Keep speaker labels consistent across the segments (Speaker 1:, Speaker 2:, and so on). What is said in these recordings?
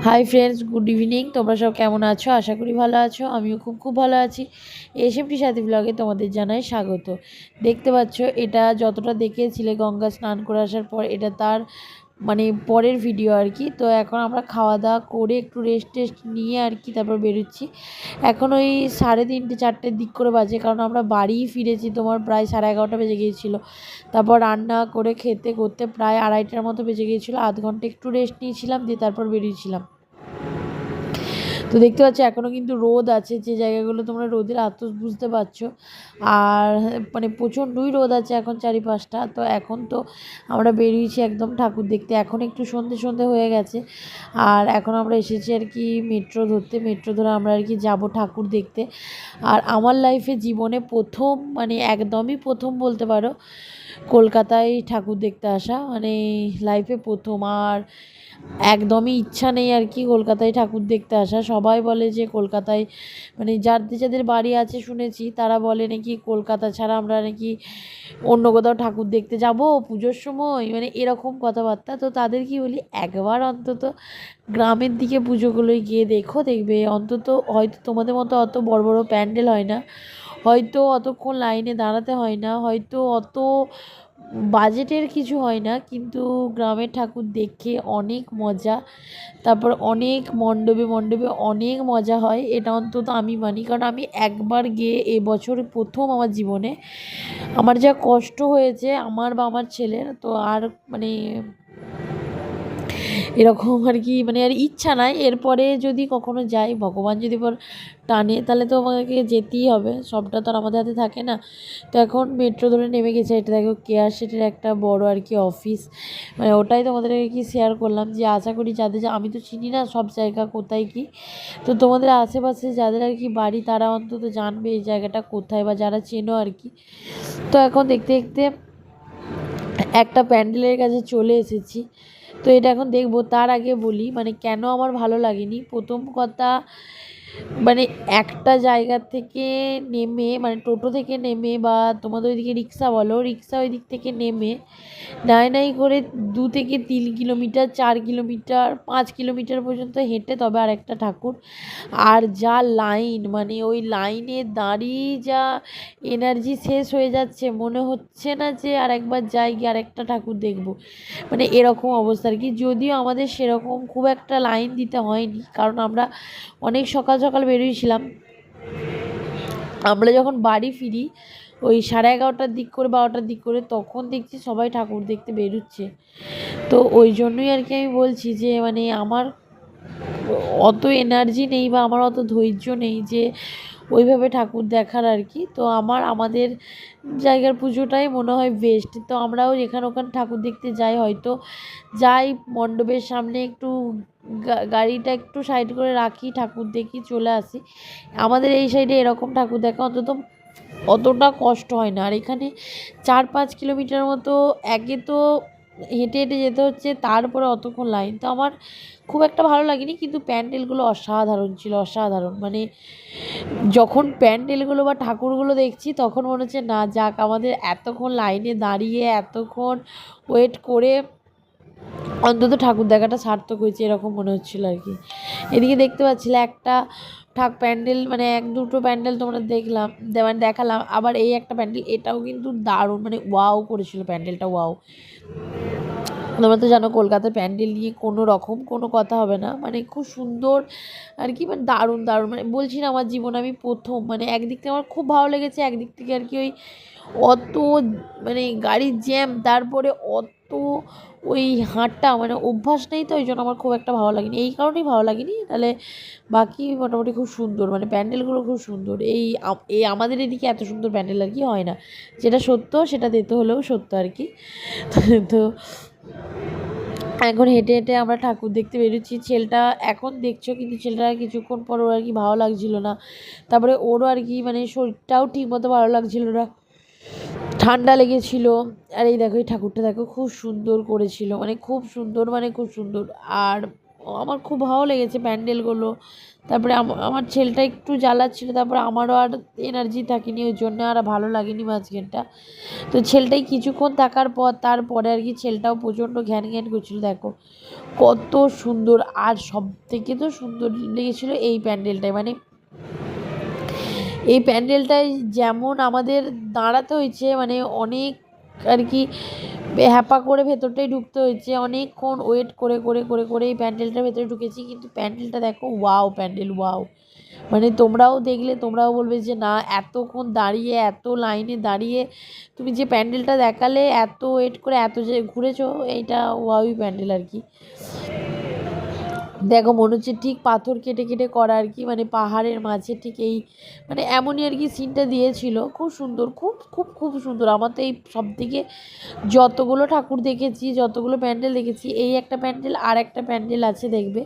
Speaker 1: Hi friends, good evening. তোমরা সব কেমন আছো? আশা করি ভালো আছো। আমিও খুব খুব ভালো আছি। এসএমটি সাথী ব্লগে তোমাদের জানাই স্বাগত। দেখতে পাচ্ছ, এটা যতটা দেখেছিলে গঙ্গা স্নান করে আসার পর, এটা তার পরের ভিডিও আর কি। তো এখন আমরা খাওয়া দাওয়া করে একটু রেস্ট টেস্ট নিয়ে আর কি তারপর বেরোচ্ছি। এখন ওই 3:30 4টের দিক করে বাজে, কারণ আমরা বাড়ি ফিরেছি তোমার প্রায় 11:30 বেজে গিয়েছিলো। তারপর রান্না করে খেতে করতে প্রায় 2:30টার মতো বেজে গিয়েছিলো। আধ ঘন্টা একটু রেস্ট নিয়েছিলাম, দিয়ে তারপর বেরিয়েছিলাম। তো দেখতে পাচ্ছ এখনও কিন্তু রোদ আছে, যে জায়গাগুলো তোমরা রোদের আতস বুঝতে পারছো। আর প্রচণ্ডই রোদ আছে এখন চারিপাশটা। তো এখন তো আমরা বেরিয়েছি একদম ঠাকুর দেখতে। এখন একটু সন্ধে সন্ধে হয়ে গেছে, আর এখন আমরা এসেছি আর কি মেট্রো ধরতে। মেট্রো ধরে আমরা আর কি যাবো ঠাকুর দেখতে। আর আমার লাইফে জীবনে প্রথম, একদমই প্রথম বলতে পারো, কলকাতায় ঠাকুর দেখতে আসা, লাইফে প্রথম। আর একদমই ইচ্ছা নেই আর কি কলকাতায় ঠাকুর দেখতে আসা। সবাই বলে যে কলকাতায়, যাদের যাদের বাড়ি আছে শুনেছি, তারা বলে নাকি কলকাতা ছাড়া আমরা নাকি অন্য কোথাও ঠাকুর দেখতে যাব পুজোর সময়, এরকম কথাবার্তা। তো তাদের কি বলি, একবার অন্তত গ্রামের দিকে পুজোগুলোয় গিয়ে দেখো, দেখবে অন্তত হয়তো তোমাদের মতো অত বড় বড় প্যান্ডেল হয় না, হয়তো অতক্ষণ লাইনে দাঁড়াতে হয় না, হয়তো অত বাজেটের কিছু হয় না, কিন্তু গ্রামের ঠাকুর দেখে অনেক মজা। তারপর অনেক মণ্ডপে মণ্ডপে অনেক মজা হয়, এটা অন্তত আমি মানি। কারণ আমি একবার গিয়ে এবছর প্রথম আমার জীবনে আমার যা কষ্ট হয়েছে আমার বা আমার ছেলের, তো আর এরকম আর কি আর ইচ্ছা নাই। এরপরে যদি কখনো যাই, ভগবান যদি টানে, তাহলে তো আমাকে যেতেই হবে, সবটা তো আর আমাদের হাতে থাকে না। তো এখন মেট্রো ধরে নেমে গেছে। এটা দেখো কেয়ার শেটের একটা বড় আর কি অফিস, ওটাই তোমাদের আর কি শেয়ার করলাম, যে আশা করি যাদের, আমি তো চিনি না সব জায়গা কোথায় কি, তো তোমাদের আশেপাশে যাদের আর কি বাড়ি, তারা অন্তত জানবে এই জায়গাটা কোথায়, বা যারা চেনো আর কি। তো এখন দেখতে দেখতে একটা প্যান্ডেলের কাছে চলে এসেছি। তো এটা এখন দেখবো। তার আগে বলি কেন আমার ভালো লাগেনি। প্রথম কথা, একটা জায়গা থেকে নেমে, টোটো থেকে নেমে, বা তোমাদের ওইদিকে রিক্সা বলো, রিক্সা ওই দিক থেকে নেমে নাই নাই করে 2 থেকে 3 কিলোমিটার, 4 কিলোমিটার, 5 কিলোমিটার পর্যন্ত হেঁটে তবে আর একটা ঠাকুর। আর যা লাইন, ওই লাইনে দাঁড়িয়ে যা এনার্জি শেষ হয়ে যাচ্ছে, মনে হচ্ছে না যে আর একবার যাই গিয়ে আর একটা ঠাকুর দেখবো, এরকম অবস্থা আর কি। যদিও আমাদের সেরকম খুব একটা লাইন দিতে হয়নি, কারণ আমরা অনেক সকাল সকাল বেরিয়েছিলাম। আমরা যখন বাড়ি ফিরি ওই 11:30টার দিক করে, 12টার দিক করে, তখন দেখছি সবাই ঠাকুর দেখতে বেরোচ্ছে। তো ওই জন্যই আর কি আমি বলছি যে আমার অত এনার্জি নেই, বা আমার অত ধৈর্য নেই যে ওইভাবে ঠাকুর দেখার আর কি। তো আমাদের জায়গার পুজোটাই মনে হয় বেস্ট। তো আমরাও যেখানে ওখানে ঠাকুর দেখতে যাই, হয়তো যাই মণ্ডপের সামনে একটু গাড়িটা একটু সাইড করে রাখি, ঠাকুর দেখি, চলে আসি। আমাদের এই সাইডে এরকম ঠাকুর দেখা অন্তত অতটা কষ্ট হয় না। আর এখানে 4-5 কিলোমিটার মতো একে তো হেঁটে হেঁটে যেতে হচ্ছে, তারপরে অতক্ষণ লাইন। তো আমার খুব একটা ভালো লাগেনি, কিন্তু প্যান্ডেলগুলো অসাধারণ ছিল, অসাধারণ। যখন প্যান্ডেলগুলো বা ঠাকুরগুলো দেখছি, তখন মনে হচ্ছে না, যাক, আমাদের এতক্ষণ লাইনে দাঁড়িয়ে এতক্ষণ ওয়েট করে অন্তত ঠাকুর দেখাটা সার্থক হয়েছে, এরকম মনে হচ্ছিলো আর কি। এদিকে দেখতে পাচ্ছিলে একটা প্যান্ডেল, 1-2টো প্যান্ডেল তোমরা দেখালাম। আবার এই একটা প্যান্ডেল, এটাও কিন্তু দারুণ, ওয়াও করেছিল প্যান্ডেলটা, ওয়াও। তোমরা তো জানো কলকাতার প্যান্ডেল নিয়ে কোনো রকম কোনো কথা হবে না, খুব সুন্দর আর কি, দারুণ দারুণ। বলছি না, আমার জীবনে আমি প্রথম, একদিক থেকে আমার খুব ভালো লেগেছে, একদিক থেকে আর কি ওই অত গাড়ির জ্যাম, তারপরে অত ওই হাঁটা, অভ্যাস নেই, তো ওই জন্য আমার খুব একটা ভালো লাগেনি। এই কারণেই ভালো লাগেনি, তাহলে বাকি মোটামুটি খুব সুন্দর, প্যান্ডেলগুলো খুব সুন্দর। এই আমাদের এদিকে এত সুন্দর প্যান্ডেল আর কি হয় না, যেটা সত্য সেটা দিতে হলেও সত্য আর কি। তো এখন হেঁটে হেঁটে আমরা ঠাকুর দেখতে বেরোচ্ছি। ছেলেটা এখন দেখছো, কিন্তু ছেলেটা কিছুক্ষণ পর ওর আর কি ভালো লাগছিল না, তারপরে ওরও আর কি শরীরটাও ঠিক মতো ভালো লাগছিল না, ঠান্ডা লেগেছিল। আর এই দেখো এই ঠাকুরটা দেখো, খুব সুন্দর করেছিল, খুব সুন্দর, খুব সুন্দর। আর আমার খুব ভালো লেগেছে প্যান্ডেলগুলো। তারপরে আমার ছেলেটা একটু জ্বালাচ্ছিল, তারপরে আমারও আর এনার্জি থাকেনি, ওই জন্য আর ভালো লাগেনি মাঝখানটা। তো ছেলেটাই কিছুক্ষণ থাকার পর তারপরে আর কি ছেলেটাও প্রচণ্ড ঘ্যান ঘ্যান করছিল। দেখো কত সুন্দর। আর সব থেকে তো সুন্দর লেগেছিল এই প্যান্ডেলটায়, মানে এই প্যান্ডেলটায় যেমন আমাদের দাঁড়াতে হয়েছে, মানে অনেক আর কি হ্যাপা করে ভেতরটাই ঢুকতে হয়েছে, অনেকক্ষণ ওয়েট করে করে করে করে এই প্যান্ডেলটার ভেতরে ঢুকেছি। কিন্তু প্যান্ডেলটা দেখো ওয়াও প্যান্ডেল, ওয়াও। মানে তোমরাও দেখলে তোমরাও বলবে যে না, এতক্ষণ দাঁড়িয়ে এত লাইনে দাঁড়িয়ে তুমি যে প্যান্ডেলটা দেখালে, এত ওয়েট করে এত যে ঘুরেছো, এইটা ওয়াওই প্যান্ডেল আর কি। দেখো মনে হচ্ছে ঠিক পাথর কেটে কেটে করা আর কি, মানে পাহাড়ের মাঝে ঠিক এই মানে এমনই আর কি সিনটা দিয়েছিল। খুব সুন্দর, খুব খুব খুব সুন্দর। আমার তো এই সব থেকে যতগুলো ঠাকুর দেখেছি, যতগুলো প্যান্ডেল দেখেছি, এই একটা প্যান্ডেল আর একটা প্যান্ডেল আছে দেখবে,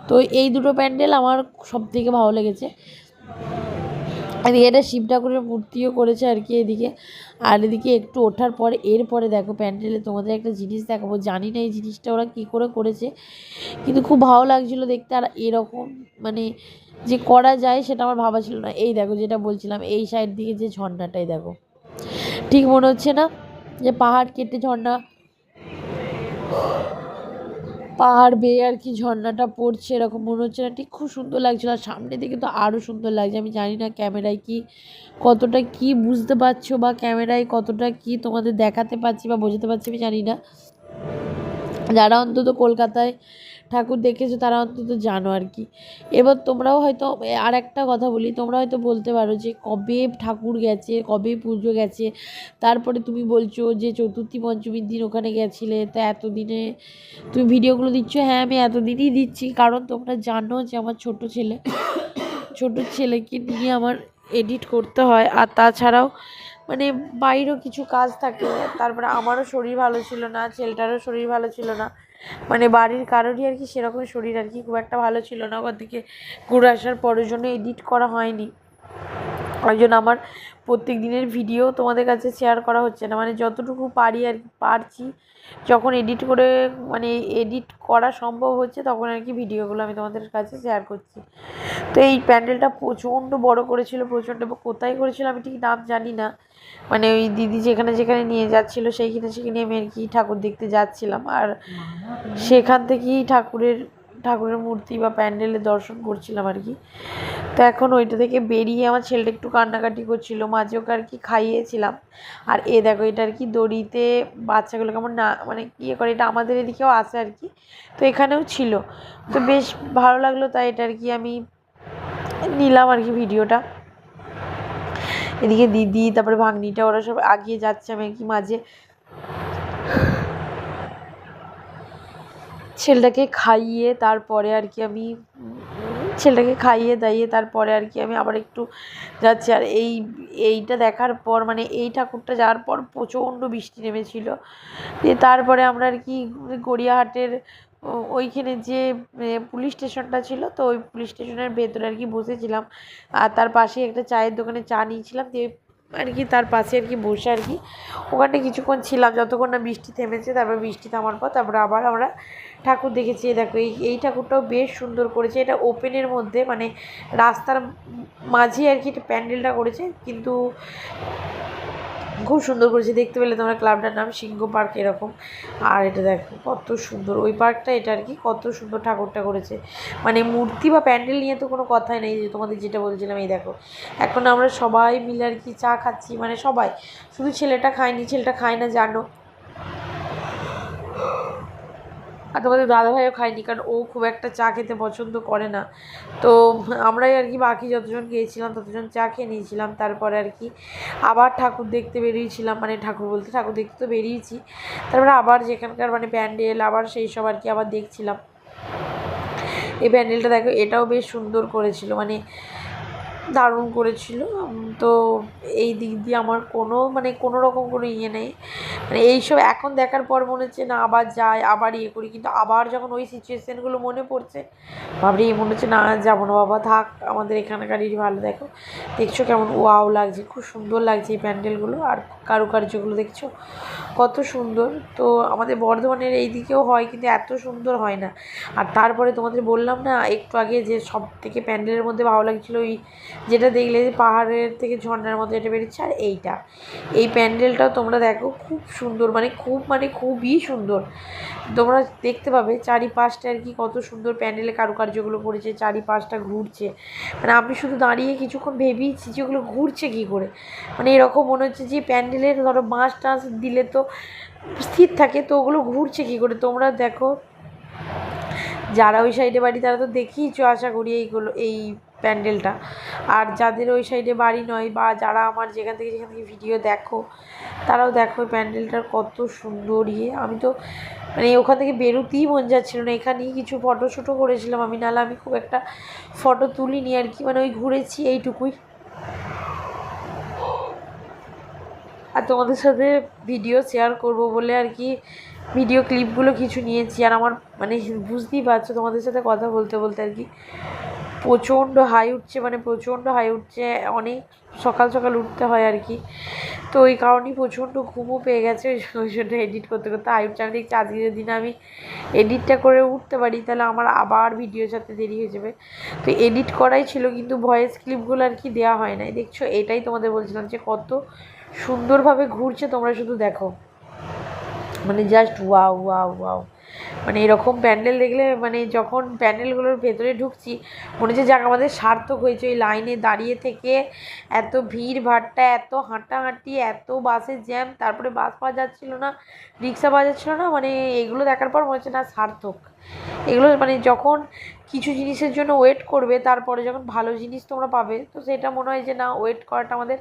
Speaker 1: তো এই দুটো প্যান্ডেল আমার সব থেকে ভালো লেগেছে। এদিকে একটা শিব ঠাকুরের মূর্তিও করেছে আর কি এদিকে। আর এদিকে একটু ওঠার পরে এরপরে দেখো প্যান্ডেলে তোমাদের একটা জিনিস দেখাবো, জানি না এই জিনিসটা ওরা কী করে করেছে, কিন্তু খুব ভালো লাগছিলো দেখতে। আর এরকম মানে যে করা যায় সেটা আমার ভাবা ছিল না। এই দেখো যেটা বলছিলাম, এই সাইড দিকে যে ঝর্ণাটাই দেখো, ঠিক মনে হচ্ছে না যে পাহাড় কেটে ঝর্ণা, পাহাড় বেয়ে আর কি ঝর্ণাটা পড়ছে, এরকম মনে হচ্ছে না? ঠিক খুব সুন্দর লাগছিলো। আর সামনের দিকে তো আরও সুন্দর লাগছে। আমি জানি না ক্যামেরায় কি কতটা কি বুঝতে পারছো, বা ক্যামেরায় কতটা কি তোমাদের দেখাতে পারছি বা বোঝাতে পারছি আমি জানি না। যারা অন্তত কলকাতায় ঠাকুর দেখেছো তারা অন্তত জানো আর কি। এবার তোমরাও হয়তো আর একটা কথা বলি, তোমরা হয়তো বলতে পারো যে কবে ঠাকুর গেছে, কবে পুজো গেছে, তারপরে তুমি বলছো যে চতুর্থী পঞ্চমীর দিন ওখানে গেছিলে, তা এতদিনে তুমি ভিডিওগুলো দিচ্ছ। হ্যাঁ, আমি এতদিনই দিচ্ছি, কারণ তোমরা জানো যে আমার ছোট ছেলেকে নিয়ে আমার এডিট করতে হয়। আর তাছাড়াও মানে বাইরেও কিছু কাজ থাকে। তারপরে আমারও শরীর ভালো ছিল না, ছেলেটারও শরীর ভালো ছিল না, মানে বাড়ির কারোরই আর কি সেরকম শরীর আর কি খুব একটা ভালো ছিল না। ওখান থেকে ঘুরে আসার পরের জন্য এডিট করা হয়নি, ওই জন্য আমার প্রত্যেক দিনের ভিডিও তোমাদের কাছে শেয়ার করা হচ্ছে না। মানে যতটুকু পারি আর কি পারছি, যখন এডিট করে মানে এডিট করা সম্ভব হচ্ছে তখন আর কি ভিডিওগুলো আমি তোমাদের কাছে শেয়ার করছি। তো এই প্যান্ডেলটা প্রচণ্ড বড় করেছিল, প্রচণ্ড। কোথায় করেছিল আমি ঠিক নাম জানি না, মানে ওই দিদি যেখানে যেখানে নিয়ে যাচ্ছিলো সেখানে আমি আর কি ঠাকুর দেখতে যাচ্ছিলাম। আর সেখান থেকেই ঠাকুরের মূর্তি বা প্যান্ডেলের দর্শন করছিলাম আর কি। তো এখন ওইটা থেকে বেরিয়ে আমার ছেলেটা একটু কান্নাকাটি করছিল, মাঝে ওকে আর কি খাইয়েছিলাম। আর দেখো এটা আর কি দড়িতে বাচ্চাগুলো কেমন না মানে ইয়ে করে, এটা আমাদের এদিকেও আসে আর কি, তো এখানেও ছিল। তো বেশ ভালো লাগলো, তাই এটা আর কি আমি নিলাম আর কি ভিডিওটা। এদিকে দিদি তারপরে ভাগ্নিটা ওরা সব আগিয়ে যাচ্ছে, আমি আর কি মাঝে ছেলেটাকে খাইয়ে তারপরে আর কি আমি দাইয়ে তারপরে আর কি আমি আবার একটু যাচ্ছি। আর এইটা দেখার পর মানে এই ঠাকুরটা যাওয়ার পর প্রচণ্ড বৃষ্টি নেমেছিল। দিয়ে তারপরে আমরা আর কি গড়িয়াহাটের ওইখানে যে পুলিশ স্টেশনটা ছিল, তো ওই পুলিশ স্টেশনের ভেতরে আর কি বসেছিলাম। আর তার পাশে একটা চায়ের দোকানে চা নিয়েছিলাম, দিয়ে আর কি তার পাশে আর কি বসে আর কি ওখানে কিছুক্ষণ ছিলাম, যতক্ষণ না বৃষ্টি থেমেছে। তারপর বৃষ্টি থামার পর তারপরে আবার আমরা ঠাকুর দেখেছি। দেখো এই ঠাকুরটাও বেশ সুন্দর করেছে, এটা ওপেনের মধ্যে মানে রাস্তার মাঝে আর কি এটা প্যান্ডেলটা করেছে, কিন্তু খুব সুন্দর করেছে। দেখতে পেলে তোমরা ক্লাবটার নাম সিংহ পার্ক এরকম। আর এটা দেখো কত সুন্দর ওই পার্কটা, এটা আর কি কত সুন্দর ঠাকুরটা করেছে। মানে মূর্তি বা প্যান্ডেল নিয়ে তো কোনো কথাই নেই, যে তোমাদের যেটা বলছিলাম। এই দেখো এখন আমরা সবাই মিলে আর কি চা খাচ্ছি, মানে সবাই, শুধু ছেলেটা খায়নি, ছেলেটা খায় না জানো, আর তোমাদের দাদাভাইও খায়নি, কারণ ও খুব একটা চা খেতে পছন্দ করে না। তো আমরাই আর কি বাকি যতজন গিয়েছিলাম ততজন চা খেয়ে নিয়েছিলাম। তারপরে আর কি আবার ঠাকুর দেখতে বেরিয়েছিলাম, মানে ঠাকুর দেখতে তো বেরিয়েছি, তারপরে আবার যেখানকার মানে প্যান্ডেল আবার সেই সব আর কি আবার দেখছিলাম। এই প্যান্ডেলটা দেখো এটাও বেশ সুন্দর করেছিল, মানে দারুণ করেছিল। তো এই দিক দিয়ে আমার কোনো রকম কোনো ইয়ে নেই, এইসব এখন দেখার পর মনে হচ্ছে না আবার যাই, আবার ইয়ে করি, কিন্তু আবার যখন ওই সিচুয়েশানগুলো মনে পড়ছে ভাবছি মনে হচ্ছে না যাবো না বাবা, থাক, আমাদের এখানকারই ভালো। দেখছো কেমন ওয়াও লাগছে, খুব সুন্দর লাগছে এই প্যান্ডেলগুলো, আর কারুকার্যগুলো দেখছো কত সুন্দর। তো আমাদের বর্ধমানের এই দিকেও হয়, কিন্তু এত সুন্দর হয় না। আর তারপরে তোমাদের বললাম না একটু আগে যে সব থেকে প্যান্ডেলের মধ্যে ভালো লাগছিলো ওই যেটা দেখলে যে পাহাড়ের থেকে ঝর্ণার মতো এটা বেরিয়েছে, আর এই প্যান্ডেলটাও তোমরা দেখো, খুব সুন্দর, খুবই সুন্দর। তোমরা দেখতে পাবে চারিপাশটা আর কি কত সুন্দর প্যান্ডেলে কারুকার্যগুলো পড়েছে, চারিপাশটা ঘুরছে। আমি শুধু দাঁড়িয়ে কিছুক্ষণ ভেবেইছি যে ওগুলো ঘুরছে কী করে, এরকম মনে হচ্ছে যে প্যান্ডেলের ধরো বাঁশ টাঁশ দিলে তো স্থির থাকে, তো ওগুলো ঘুরছে কী করে। তোমরা দেখো যারা ওই সাইডে বাড়ি তারা তো দেখেইছো আশা করি এই প্যান্ডেলটা, আর যাদের ওই সাইডে বাড়ি নয় বা যারা আমার যেখান থেকে ভিডিও দেখো তারাও দেখো প্যান্ডেলটার কত সুন্দর ইয়ে। আমি তো ওখান থেকে বেরোতেই মন যাচ্ছিলো না, এখানেই কিছু ফটোশ্যুটও করেছিলাম আমি, নাহলে আমি খুব একটা ফটো তুলিনি আর কি, ওই ঘুরেছি এইটুকুই। আর তোমাদের সাথে ভিডিও শেয়ার করব বলে আর কি ভিডিও ক্লিপগুলো কিছু নিয়েছি। আর আমার বুঝতেই পারছো তোমাদের সাথে কথা বলতে বলতে আর কি প্রচণ্ড হাই উঠছে, প্রচণ্ড হাই উঠছে, অনেক সকাল সকাল উঠতে হয় আর কি, তো ওই কারণেই প্রচণ্ড ঘুমও পেয়ে গেছে। ওই জন্য এডিট করতে করতে হাই উঠছে। আমি দেখছি আজকে যদি না আমি এডিটটা করে উঠতে পারি তাহলে আমার আবার ভিডিওর সাথে দেরি হয়ে যাবে। তো এডিট করাই ছিল, কিন্তু ভয়েস ক্লিপগুলো আর কি দেওয়া হয় নাই। দেখছো এটাই তোমাদের বলছিলাম যে কত সুন্দরভাবে ঘুরছে, তোমরা শুধু দেখো, জাস্ট ওয়াও ওয়াও ওয়াও। এরকম প্যান্ডেল দেখলে যখন প্যান্ডেলগুলোর ভেতরে ঢুকছি মনে হচ্ছে যাক আমাদের সার্থক হয়েছে। ওই লাইনে দাঁড়িয়ে থেকে এত ভিড় ভাট্টা, এত হাঁটাহাঁটি, এত বাসের জ্যাম, তারপরে বাস পাওয়া যাচ্ছিলো না, রিক্সা পাওয়া যাচ্ছিলো না, এগুলো দেখার পর মনে হচ্ছে না সার্থক। এগুলো যখন কিছু জিনিসের জন্য ওয়েট করবে তারপরে যখন ভালো জিনিস তোমরা পাবে, তো সেটা মনে হয় যে না ওয়েট করাটা আমাদের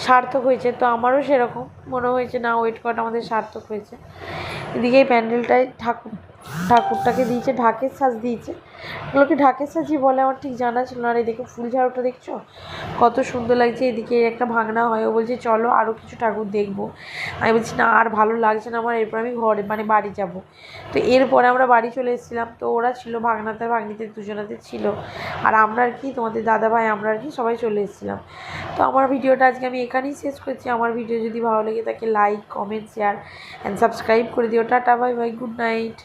Speaker 1: সার্থক হয়েছে। তো আমারও সেরকম মনে হয়েছে না ওয়েট করাটা আমাদের সার্থক হয়েছে। এদিকে এই প্যান্ডেলটায় ঠাকুরটাকে দিয়েছে ঢাকের সাজ দিয়েছে, এগুলোকে ঢাকের সাজই বলে আমার ঠিক জানা ছিল না। আর এদিকে ফুল ঝাড়ুটা দেখছো কত সুন্দর লাগছে। এদিকে একটা ভাঙনা হয়, ও বলছে চলো আরও কিছু ঠাকুর দেখবো। আমি বলছি না আর ভালো লাগছে না আমার, এরপর আমি ঘরে বাড়ি যাব। তো এরপরে আমরা বাড়ি চলে এসেছিলাম, তো ওরা ছিল ভাগনাতে ভাগ্নিতে দুজনাতে ছিল, আর আমরা আর কি তোমাদের দাদাভাই আমরা আর কি সবাই চলে এসেছিলাম। তো আমার ভিডিওটা আজকে আমি এখানেই শেষ করছি। আমার ভিডিও যদি ভালো লেগে থাকে like comment share and subscribe করে দিও। Tata bye bye, good night.